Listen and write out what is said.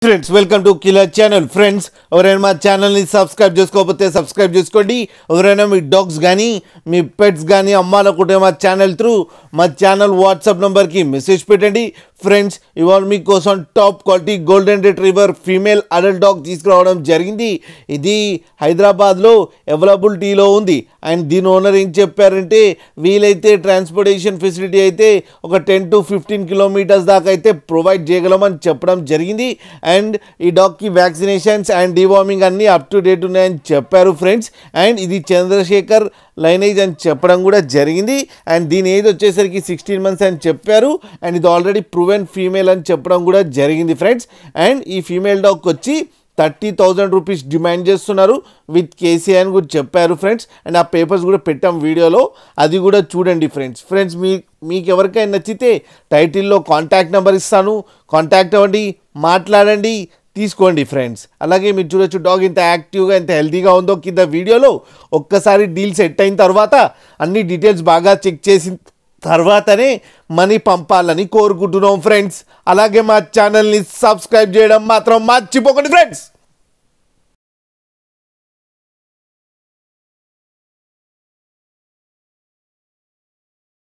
Friends welcome to killer channel. Friends ఎవరైనా మా ఛానల్ని సబ్స్క్రైబ్ చేసుకోకపోతే సబ్స్క్రైబ్ చేసుకోండి. ఎవరైనా మీ డాగ్స్ కానీ మీ పెట్స్ కానీ అమ్మాలనుకుంటే మా ఛానల్ త్రూ మా ఛానల్ వాట్సాప్ నెంబర్కి మెసేజ్ పెట్టండి. ఫ్రెండ్స్ ఇవాళ మీకోసం top quality golden retriever female adult dog తీసుకురావడం జరిగింది. ఇది హైదరాబాద్లో అవైలబిలిటీలో ఉంది. అండ్ దీని ఓనర్ ఏం చెప్పారంటే వీలైతే ట్రాన్స్పోర్టేషన్ ఫెసిలిటీ అయితే ఒక 10 to 15 కిలోమీటర్స్ దాకా అయితే ప్రొవైడ్ చేయగలమని చెప్పడం జరిగింది. అండ్ ఈ డాగ్కి వ్యాక్సినేషన్స్ అండ్ డివార్మింగ్ అన్నీ అప్ టు డేట్ ఉన్నాయని చెప్పారు ఫ్రెండ్స్. అండ్ ఇది చంద్రశేఖర్ లైనేజ్ అని చెప్పడం కూడా జరిగింది. అండ్ దీని ఏజ్ వచ్చేసరికి 16 months అని చెప్పారు. అండ్ ఇది ఆల్రెడీ ప్రూవెన్ ఫీమేల్ అని చెప్పడం కూడా జరిగింది ఫ్రెండ్స్. అండ్ ఈ ఫీమేల్ డాగ్కి వచ్చి 30,000 రూపీస్ డిమాండ్ చేస్తున్నారు విత్ కేసీ అని కూడా చెప్పారు ఫ్రెండ్స్. అండ్ ఆ పేపర్స్ కూడా పెట్టాం వీడియోలో, అది కూడా చూడండి ఫ్రెండ్స్. ఫ్రెండ్స్ మీకు ఎవరికైనా నచ్చితే టైటిల్లో కాంటాక్ట్ నెంబర్ ఇస్తాను, కాంటాక్ట్ అవ్వండి, మాట్లాడండి, తీసుకోండి ఫ్రెండ్స్. అలాగే మీరు చూడొచ్చు డాగ్ ఇంత యాక్టివ్గా ఎంత హెల్తీగా ఉందో కింద వీడియోలో. ఒక్కసారి డీల్ సెట్ అయిన తర్వాత అన్ని డీటెయిల్స్ బాగా చెక్ చేసిన తర్వాతనే మనీ పంపాలని కోరుకుంటున్నాం ఫ్రెండ్స్. అలాగే మా ఛానల్ని సబ్స్క్రైబ్ చేయడం మాత్రం మర్చిపోకండి ఫ్రెండ్స్.